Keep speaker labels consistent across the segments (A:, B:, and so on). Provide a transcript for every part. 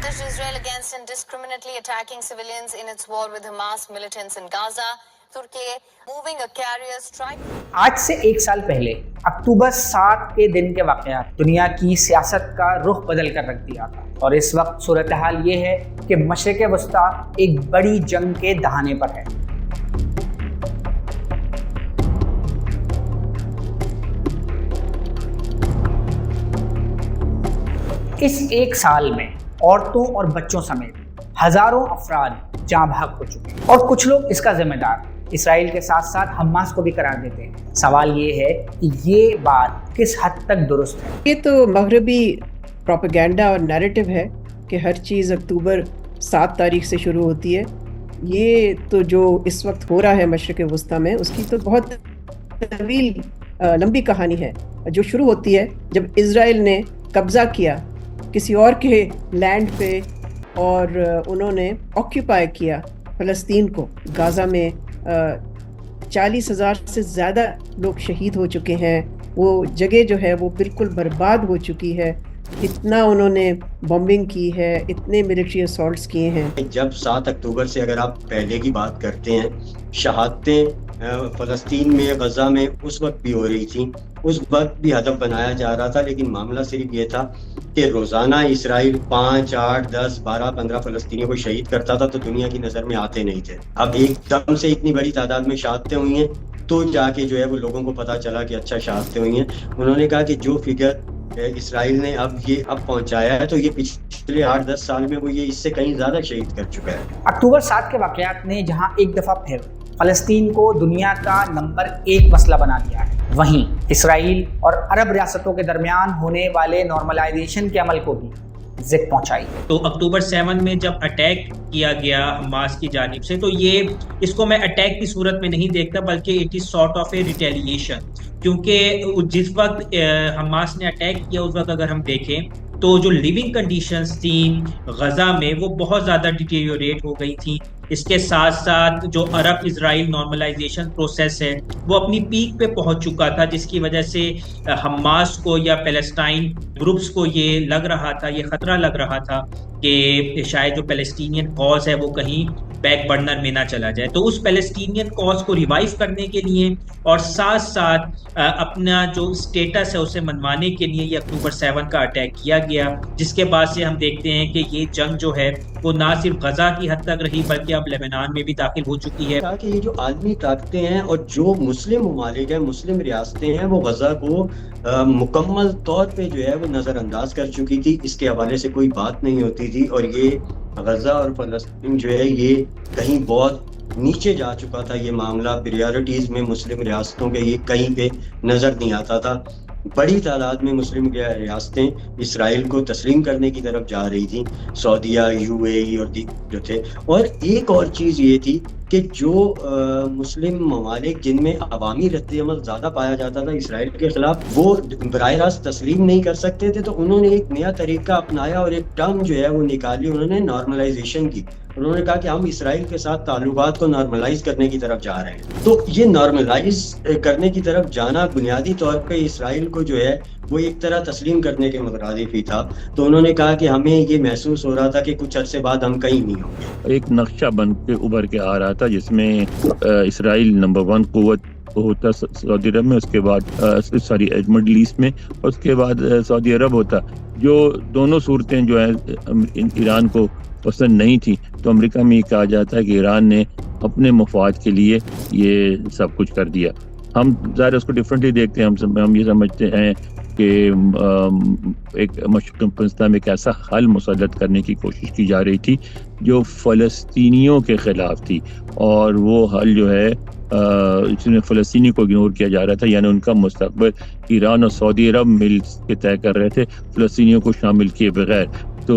A: challenged Israel against indiscriminately attacking civilians in its war with Hamas militants in Gaza. Turkey moving a carrier strike.
B: آج سے ایک سال پہلے اکتوبر 7 کے دن کے واقعات دنیا کی سیاست کا رخ بدل کر رکھ دیا تھا، اور اس وقت صورتحال یہ ہے کہ مشرق وسطیٰ ایک بڑی جنگ کے دہانے پر ہے۔ اس ایک سال میں عورتوں اور بچوں سمیت ہزاروں افراد جاں بحق ہو چکے ہیں، اور کچھ لوگ اس کا ذمہ دار اسرائیل کے ساتھ ساتھ حماس کو بھی قرار دیتے ہیں۔ سوال یہ ہے کہ یہ بات کس حد تک درست ہے؟
C: یہ تو مغربی پروپیگنڈا اور نیریٹو ہے کہ ہر چیز اکتوبر 7 تاریخ سے شروع ہوتی ہے۔ یہ تو جو اس وقت ہو رہا ہے مشرق وسطیٰ میں، اس کی تو بہت طویل لمبی کہانی ہے، جو شروع ہوتی ہے جب اسرائیل نے قبضہ کیا کسی اور کے لینڈ پہ، اور انہوں نے آکیوپائی کیا فلسطین کو۔ غازہ میں 40,000 سے زیادہ لوگ شہید ہو چکے ہیں، وہ جگہ جو ہے وہ بالکل برباد ہو چکی ہے۔ اتنا انہوں نے بمبنگ کی ہے، اتنے ملٹری اسالٹس کیے ہیں۔
D: جب 7 اکتوبر سے اگر آپ پہلے کی بات کرتے ہیں، شہادتیں فلسطین میں، غزہ میں اس وقت بھی ہو رہی تھیں، اس وقت بھی ہدف بنایا جا رہا تھا، لیکن معاملہ صرف یہ تھا کہ روزانہ اسرائیل 5، 8، 10، 12، 15 فلسطینیوں کو شہید کرتا تھا تو دنیا کی نظر میں آتے نہیں تھے۔ اب ایک دم سے اتنی بڑی تعداد میں شہادتیں ہوئی ہیں تو جا کے جو ہے وہ لوگوں کو پتہ چلا کہ اچھا شہادتیں ہوئی ہیں۔ انہوں نے کہا کہ جو فگر اسرائیل نے اب پہنچایا ہے تو یہ پچھلے 8-10 سال میں وہ یہ اس سے کہیں زیادہ شہید کر چکا ہے۔
B: اکتوبر 7 کے واقعات نے جہاں ایک دفعہ پھر فلسطین کو دنیا کا نمبر 1 مسئلہ بنا دیا ہے، وہیں اسرائیل اور عرب ریاستوں کے درمیان ہونے والے نارملائزیشن کے عمل کو بھی زد پہنچائی ہے۔
E: تو اکتوبر 7 میں جب اٹیک کیا گیا حماس کی جانب سے، تو یہ اس کو میں اٹیک کی صورت میں نہیں دیکھتا، بلکہ it is sort of a retaliation, کیونکہ جس وقت حماس نے اٹیک کیا اس وقت اگر ہم دیکھیں تو جو لیونگ کنڈیشنز تھیں غزہ میں وہ بہت زیادہ ڈیٹیریوریٹ ہو گئی تھیں۔ اس کے ساتھ ساتھ جو عرب اسرائیل نارملائزیشن پروسیس ہے وہ اپنی پیک پہ پہنچ چکا تھا، جس کی وجہ سے حماس کو یا پیلسٹائن گروپس کو یہ لگ رہا تھا، یہ خطرہ لگ رہا تھا کہ شاید جو پیلسٹینین کاز ہے وہ کہیں بیک برنر میں نہ چلا جائے۔ تو اس پیلسٹینین کاز کو ریوائیو کرنے کے لیے اور ساتھ ساتھ اپنا جو اسٹیٹس ہے اسے منوانے کے لیے یہ اکتوبر 7 کا اٹیک کیا گیا، جس کے بعد سے ہم دیکھتے ہیں کہ یہ جنگ جو ہے وہ نہ صرف غزہ کی حد تک رہی بلکہ اب لبنان میں بھی داخل ہو چکی ہے۔
D: کہ یہ جو عالمی طاقتیں ہیں اور جو مسلم ممالک ہیں، مسلم ریاستیں ہیں، وہ غزہ کو مکمل طور پہ جو ہے وہ نظر انداز کر چکی تھی، اس کے حوالے سے کوئی بات نہیں ہوتی تھی، اور یہ غزہ اور فلسطین جو ہے یہ کہیں بہت نیچے جا چکا تھا۔ یہ معاملہ پریارٹیز میں مسلم ریاستوں کے یہ کہیں پہ نظر نہیں آتا تھا۔ بڑی تعداد میں مسلم ریاستیں اسرائیل کو تسلیم کرنے کی طرف جا رہی تھیں، سعودیہ، UAE اور جو تھے۔ اور ایک اور چیز یہ تھی کہ جو مسلم ممالک جن میں عوامی رد عمل زیادہ پایا جاتا تھا اسرائیل کے خلاف، وہ براہ راست تسلیم نہیں کر سکتے تھے، تو انہوں نے ایک نیا طریقہ اپنایا اور ایک ٹرم جو ہے وہ نکالی، انہوں نے نارملائزیشن کی۔ انہوں نے کہا کہ ہم اسرائیل کے ساتھ تعلقات کو نارملائز کرنے کی طرف جا رہے ہیں۔ تو یہ نارملائز کرنے کی طرف جانا بنیادی طور پہ اسرائیل کو جو ہے وہ ایک طرح تسلیم کرنے کے مترادف ہی تھا۔ تو انہوں نے کہا کہ ہمیں یہ محسوس ہو رہا تھا کہ کچھ عرصے بعد ہم کہیں نہیں ہوں گے۔
F: ایک نقشہ بن کے ابھر کے آ رہا تھا جس میں اسرائیل نمبر 1 قوت ہوتا سعودی عرب میں، اس کے بعد مڈل ایسٹ میں، اور اس کے بعد سعودی عرب ہوتا، جو دونوں صورتیں جو ہیں ایران کو پسند نہیں تھی۔ تو امریکہ میں یہ کہا جاتا ہے کہ ایران نے اپنے مفاد کے لیے یہ سب کچھ کر دیا۔ ہم ظاہر اس کو ڈفرینٹلی دیکھتے ہیں، ہم یہ سمجھتے ہیں کہ ایک مشرق وسطیٰ میں ایک ایسا حل مسلط کرنے کی کوشش کی جا رہی تھی جو فلسطینیوں کے خلاف تھی، اور وہ حل جو ہے اس میں فلسطینی کو اگنور کیا جا رہا تھا، یعنی ان کا مستقبل ایران اور سعودی عرب مل کے طے کر رہے تھے فلسطینیوں کو شامل کیے بغیر۔ تو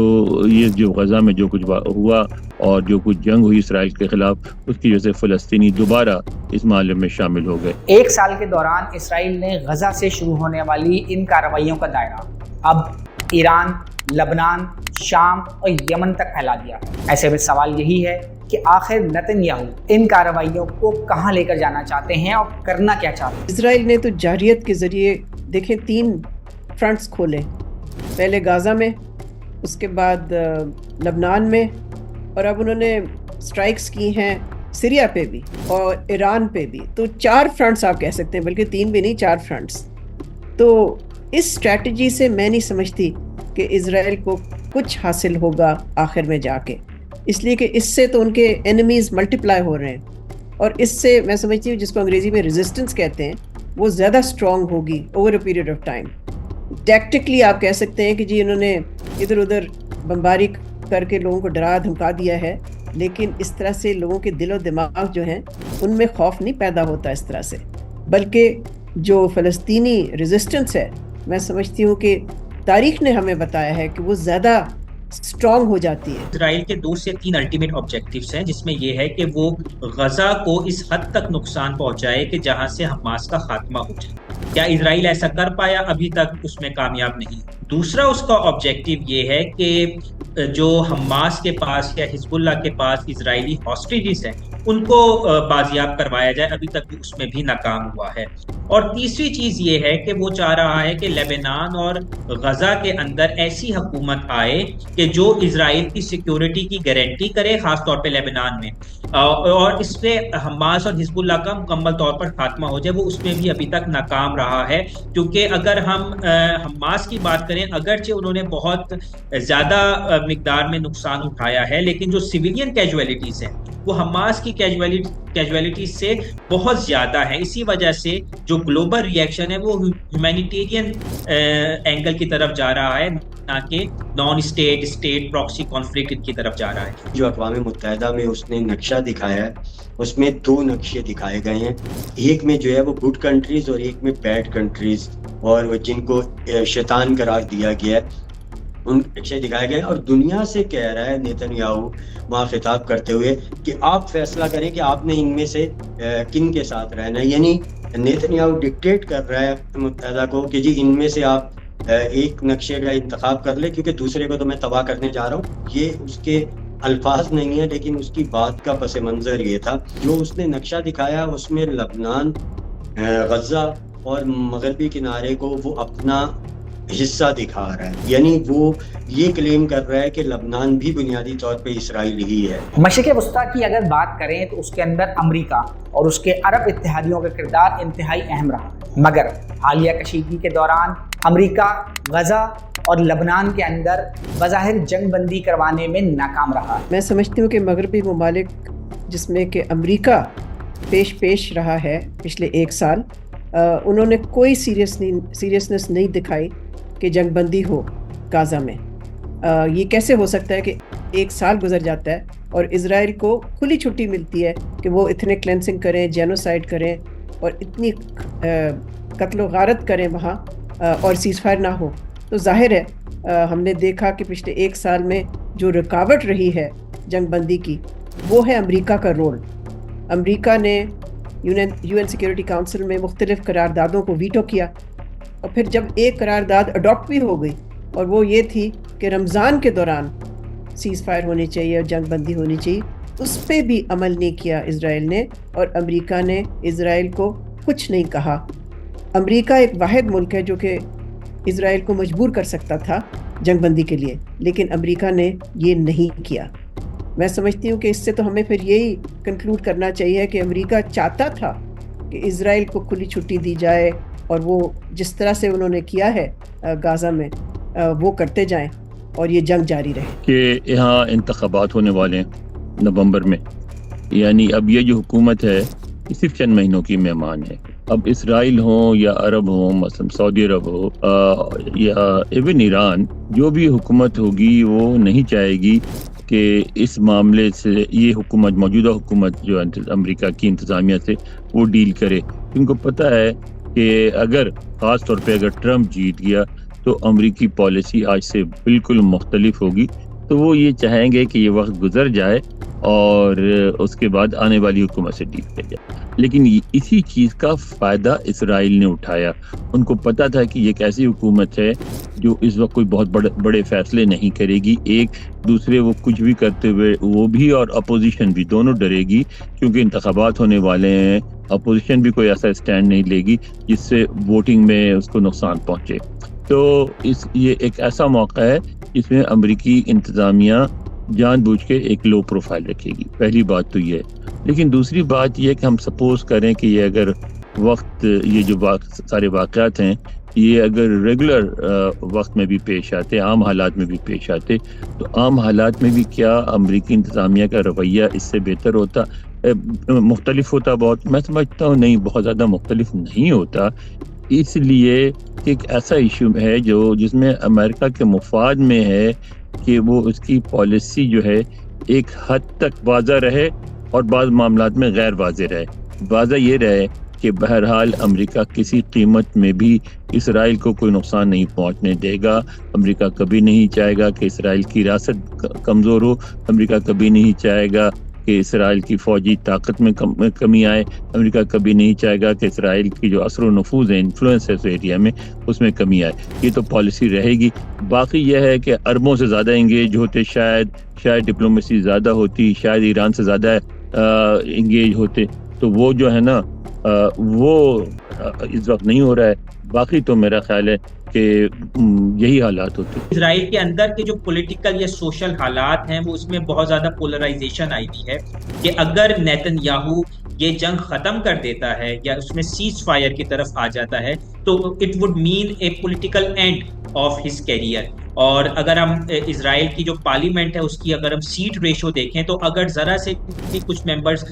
F: یہ جو غزہ میں جو کچھ ہوا اور جو کچھ جنگ ہوئی اسرائیل کے خلاف، اس کی وجہ سے فلسطینی دوبارہ اس معاملے میں شامل ہو گئے۔
B: ایک سال کے دوران اسرائیل نے غزہ سے شروع ہونے والی ان کارروائیوں کا دائرہ اب ایران، لبنان، شام اور یمن تک پھیلا دیا ہے۔ ایسے میں سوال یہی ہے کہ آخر نتن یاہو ان کارروائیوں کو کہاں لے کر جانا چاہتے ہیں اور کرنا کیا چاہتے ہیں؟
C: اسرائیل نے تو جارحیت کے ذریعے دیکھیں 3 فرنٹس کھولے، پہلے غازہ میں، اس کے بعد لبنان میں، اور اب انہوں نے سٹرائکس کی ہیں سیریا پہ بھی اور ایران پہ بھی. تو 4 فرنٹس آپ کہہ سکتے ہیں، بلکہ 3 بھی نہیں، 4 فرنٹس. تو اس اسٹریٹجی سے میں نہیں سمجھتی کہ اسرائیل کو کچھ حاصل ہوگا آخر میں جا کے، اس لیے کہ اس سے تو ان کے اینیمیز ملٹیپلائی ہو رہے ہیں، اور اس سے میں سمجھتی ہوں جس کو انگریزی میں ریزسٹنس کہتے ہیں وہ زیادہ اسٹرانگ ہوگی over a period of time. Tactically آپ کہہ سکتے ہیں کہ جی انہوں نے ادھر ادھر بمباری کر کے لوگوں کو ڈرا دھمکا دیا ہے، لیکن اس طرح سے لوگوں کے دل و دماغ جو ہیں ان میں خوف نہیں پیدا ہوتا اس طرح سے، بلکہ جو فلسطینی ریزسٹنس ہے میں سمجھتی ہوں کہ تاریخ نے ہمیں بتایا ہے کہ وہ زیادہ اسٹرانگ ہو جاتی ہے.
E: اسرائیل کے 2 سے 3 الٹیمیٹ آبجیکٹیوز ہیں، جس میں یہ ہے کہ وہ غزہ کو اس حد تک نقصان پہنچائے کہ جہاں سے حماس کا خاتمہ ہو جائے. کیا اسرائیل ایسا کر پایا؟ ابھی تک اس میں کامیاب نہیں. دوسرا اس کا آبجیکٹیو یہ ہے کہ جو حماس کے پاس یا حزب اللہ کے پاس اسرائیلی ہاسٹیجز ہیں ان کو بازیاب کروایا جائے. ابھی تک اس میں بھی ناکام ہوا ہے. اور تیسری چیز یہ ہے کہ وہ چاہ رہا ہے کہ لیبنان اور غزہ کے اندر ایسی حکومت آئے کہ جو اسرائیل کی سیکیورٹی کی گارنٹی کرے، خاص طور پہ لیبنان میں، اور اس پہ حماس اور حزب اللہ کا مکمل طور پر خاتمہ ہو جائے. وہ اس میں بھی ابھی تک ناکام رہا ہے، کیونکہ اگر ہم حماس کی بات کریں، اگرچہ انہوں نے بہت زیادہ مقدار میں نقصان اٹھایا ہے، لیکن جو سویلین کیجویلٹیز ہیں وہ حماس کی کیجویلٹیز سے بہت زیادہ ہے. اسی وجہ سے جو گلوبل ریئیکشن ہے وہ ہیومینیٹیرین اینگل کی طرف جا رہا ہے، نہ کہ نان اسٹیٹ پراکسی کانفلکٹ کی طرف جا رہا ہے.
D: جو اقوام متحدہ میں اس نے نقشہ دکھایا ہے اس میں 2 نقشے دکھائے گئے ہیں. ایک میں جو ہے وہ گڈ کنٹریز اور ایک میں بیڈ کنٹریز، اور جن کو شیطان قرار دیا گیا ہے ان نقشے دکھائے گئے. اور دنیا سے کہہ رہا ہے نیتن یاہو وہاں خطاب کرتے ہوئے کہ آپ فیصلہ کریں کہ آپ نے ان میں سے کن کے ساتھ رہنا ہے. یعنی نیتن یاہو ڈکٹیٹ کر رہا ہے متحدہ کو کہ جی ان میں سے آپ ایک نقشے کا انتخاب کر لے، کیونکہ دوسرے کو تو میں تباہ کرنے جا رہا ہوں. یہ اس کے الفاظ نہیں ہیں، لیکن اس کی بات کا پس منظر یہ تھا. جو اس نے نقشہ دکھایا اس میں لبنان، غزہ اور مغربی کنارے کو وہ اپنا حصہ دکھا رہا ہے. یعنی وہ یہ کلیم کر رہا ہے کہ لبنان بھی بنیادی طور پہ اسرائیل ہی ہے.
B: مشرق وسطیٰ کی اگر بات کریں تو اس کے اندر امریکہ اور اس کے عرب اتحادیوں کا کردار انتہائی اہم رہا، مگر حالیہ کشیدگی کے دوران امریکہ غزہ اور لبنان کے اندر بظاہر جنگ بندی کروانے میں ناکام رہا.
C: میں سمجھتی ہوں کہ مغربی ممالک جس میں کہ امریکہ پیش رہا ہے پچھلے 1 سال، انہوں نے کوئی سیریسنس نہیں دکھائی کہ جنگ بندی ہو غزہ میں. یہ کیسے ہو سکتا ہے کہ 1 سال گزر جاتا ہے اور اسرائیل کو کھلی چھٹی ملتی ہے کہ وہ اتنے کلینسنگ کریں، جینوسائڈ کریں اور اتنی قتل و غارت کریں وہاں، اور سیز فائر نہ ہو. تو ظاہر ہے ہم نے دیکھا کہ پچھلے 1 سال میں جو رکاوٹ رہی ہے جنگ بندی کی وہ ہے امریکہ کا رول. امریکہ نے یو این سیکیورٹی کونسل میں مختلف قراردادوں کو ویٹو کیا، اور پھر جب ایک قرارداد اڈاپٹ بھی ہو گئی اور وہ یہ تھی کہ رمضان کے دوران سیز فائر ہونی چاہیے اور جنگ بندی ہونی چاہیے، اس پہ بھی عمل نہیں کیا اسرائیل نے، اور امریکہ نے اسرائیل کو کچھ نہیں کہا. امریکہ ایک واحد ملک ہے جو کہ اسرائیل کو مجبور کر سکتا تھا جنگ بندی کے لیے، لیکن امریکہ نے یہ نہیں کیا. میں سمجھتی ہوں کہ اس سے تو ہمیں پھر یہی کنکلوڈ کرنا چاہیے کہ امریکہ چاہتا تھا کہ اسرائیل کو کھلی چھٹی دی جائے، اور وہ جس طرح سے انہوں نے کیا ہے غزہ میں وہ کرتے جائیں اور یہ جنگ جاری رہے. کہ
F: یہاں انتخابات ہونے والے ہیں نومبر میں، یعنی اب یہ جو حکومت ہے یہ صرف چند مہینوں کی مہمان ہے. اب اسرائیل ہوں یا عرب ہوں، مثلا سعودی عرب ہو یا ایون ایران، جو بھی حکومت ہوگی وہ نہیں چاہے گی کہ اس معاملے سے یہ حکومت، موجودہ حکومت جو امریکہ کی انتظامیہ سے وہ ڈیل کرے. ان کو پتہ ہے کہ اگر خاص طور پہ اگر ٹرمپ جیت گیا تو امریکی پالیسی آج سے بالکل مختلف ہوگی. تو وہ یہ چاہیں گے کہ یہ وقت گزر جائے اور اس کے بعد آنے والی حکومت سے ڈیل کر جائے. لیکن اسی چیز کا فائدہ اسرائیل نے اٹھایا. ان کو پتا تھا کہ یہ ایک ایسی حکومت ہے جو اس وقت کوئی بہت بڑے فیصلے نہیں کرے گی. ایک دوسرے وہ کچھ بھی کرتے ہوئے وہ بھی اور اپوزیشن بھی دونوں ڈرے گی، کیونکہ انتخابات ہونے والے ہیں. اپوزیشن بھی کوئی ایسا اسٹینڈ نہیں لے گی جس سے ووٹنگ میں اس کو نقصان پہنچے. تو یہ ایک ایسا موقع ہے اس میں امریکی انتظامیہ جان بوجھ کے ایک لو پروفائل رکھے گی. پہلی بات تو یہ ہے. لیکن دوسری بات یہ کہ ہم سپوز کریں کہ یہ اگر وقت یہ جو سارے واقعات ہیں یہ اگر ریگولر وقت میں بھی پیش آتے, عام حالات میں بھی پیش آتے, تو عام حالات میں بھی کیا امریکی انتظامیہ کا رویہ اس سے بہتر ہوتا, مختلف ہوتا؟ بہت میں سمجھتا ہوں نہیں, بہت زیادہ مختلف نہیں ہوتا. اس لیے کہ ایک ایسا ایشو ہے جس میں امریکہ کے مفاد میں ہے کہ وہ اس کی پالیسی جو ہے ایک حد تک واضح رہے اور بعض معاملات میں غیر واضح رہے. واضح یہ رہے کہ بہرحال امریکہ کسی قیمت میں بھی اسرائیل کو کوئی نقصان نہیں پہنچنے دے گا. امریکہ کبھی نہیں چاہے گا کہ اسرائیل کی ریاست کمزور ہو. امریکہ کبھی نہیں چاہے گا کہ اسرائیل کی فوجی طاقت میں کمی آئے. امریکہ کبھی نہیں چاہے گا کہ اسرائیل کی جو اثر و نفوذ ہے, انفلوئنس ہے اس ایریا میں, اس میں کمی آئے. یہ تو پالیسی رہے گی. باقی یہ ہے کہ عربوں سے زیادہ انگیج ہوتے, شاید ڈپلومیسی زیادہ ہوتی, شاید ایران سے زیادہ انگیج ہوتے, تو وہ جو ہے نا وہ اس وقت نہیں ہو رہا ہے. باقی تو میرا خیال ہے کہ یہی حالات ہوتے ہیں.
E: اسرائیل کے اندر کے جو پولیٹیکل یا سوشل حالات ہیں وہ اس میں بہت زیادہ پولرائزیشن آئی ہوئی ہے کہ اگر نیتن یاہو یہ جنگ ختم کر دیتا ہے یا اس میں سیز فائر کی طرف آ جاتا ہے تو it would mean a political end of his career. اور اگر ہم اسرائیل کی جو پارلیمنٹ ہے اس کی اگر ہم سیٹ ریشو دیکھیں تو اگر ذرا سے کچھ ممبرز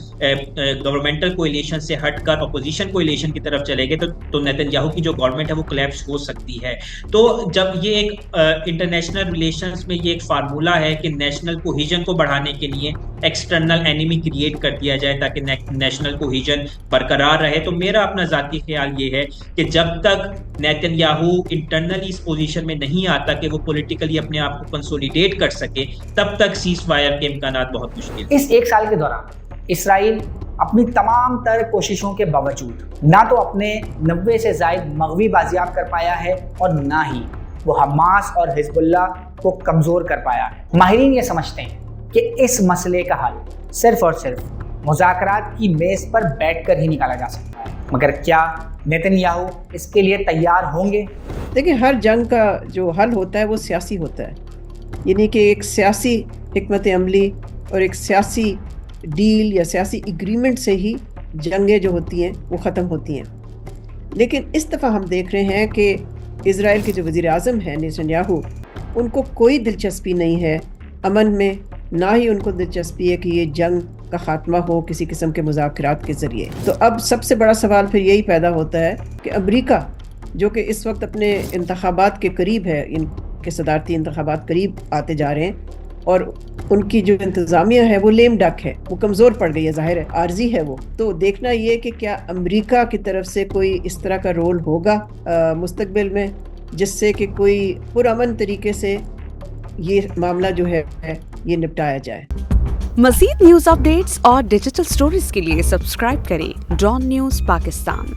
E: گورنمنٹل کولیشن سے ہٹ کر اپوزیشن کولیشن کی طرف چلے گئے تو نیتن یاہو کی جو گورنمنٹ ہے وہ کلیپس ہو سکتی ہے. تو جب یہ ایک انٹرنیشنل ریلیشنز میں یہ ایک فارمولا ہے کہ نیشنل کوہیژن کو بڑھانے کے لیے ایکسٹرنل اینیمی کریٹ کر دیا جائے تاکہ نیشنل کوہیژن برقرار رہے, تو میرا اپنا ذاتی خیال یہ ہے کہ جب تک نیتن یاہو انٹرنلی اس پوزیشن میں نہیں آتا کہ وہ پولیٹیکلی اپنے آپ کو کنسولیڈیٹ کر سکے تب تک سیز فائر کے امکانات بہت مشکل.
B: اس ایک سال کے دوران اسرائیل اپنی تمام تر کوششوں کے باوجود نہ تو اپنے 90 سے زائد مغوی بازیاب کر پایا ہے اور نہ ہی وہ حماس اور حزب اللہ کو کمزور کر پایا ہے. ماہرین یہ سمجھتے ہیں کہ اس مسئلے کا حل صرف اور صرف مذاکرات کی میز پر بیٹھ کر ہی نکالا جا سکتا ہے. مگر کیا نیتن یاہو اس کے لیے تیار ہوں گے؟
C: دیکھیں, ہر جنگ کا جو حل ہوتا ہے وہ سیاسی ہوتا ہے, یعنی کہ ایک سیاسی حکمت عملی اور ایک سیاسی ڈیل یا سیاسی ایگریمنٹ سے ہی جنگیں جو ہوتی ہیں وہ ختم ہوتی ہیں. لیکن اس دفعہ ہم دیکھ رہے ہیں کہ اسرائیل کے جو وزیر اعظم ہیں نیتن یاہو, ان کو کوئی دلچسپی نہیں ہے امن میں, نہ ہی ان کو دلچسپی ہے کہ یہ جنگ کا خاتمہ ہو کسی قسم کے مذاکرات کے ذریعے. تو اب سب سے بڑا سوال پھر یہی پیدا ہوتا ہے کہ امریکہ جو کہ اس وقت اپنے انتخابات کے قریب ہے, ان کے صدارتی انتخابات قریب آتے جا رہے ہیں, اور ان کی جو انتظامیہ ہے وہ لیم ڈک ہے, وہ کمزور پڑ گئی ہے, ظاہر ہے عارضی ہے وہ. تو دیکھنا یہ کہ کیا امریکہ کی طرف سے کوئی اس طرح کا رول ہوگا مستقبل میں جس سے کہ کوئی پرامن طریقے سے یہ معاملہ جو ہے یہ نپٹایا جائے.
G: مزید نیوز اپ ڈیٹس اور ڈیجیٹل سٹوریز کے لیے سبسکرائب کریں ڈان نیوز پاکستان.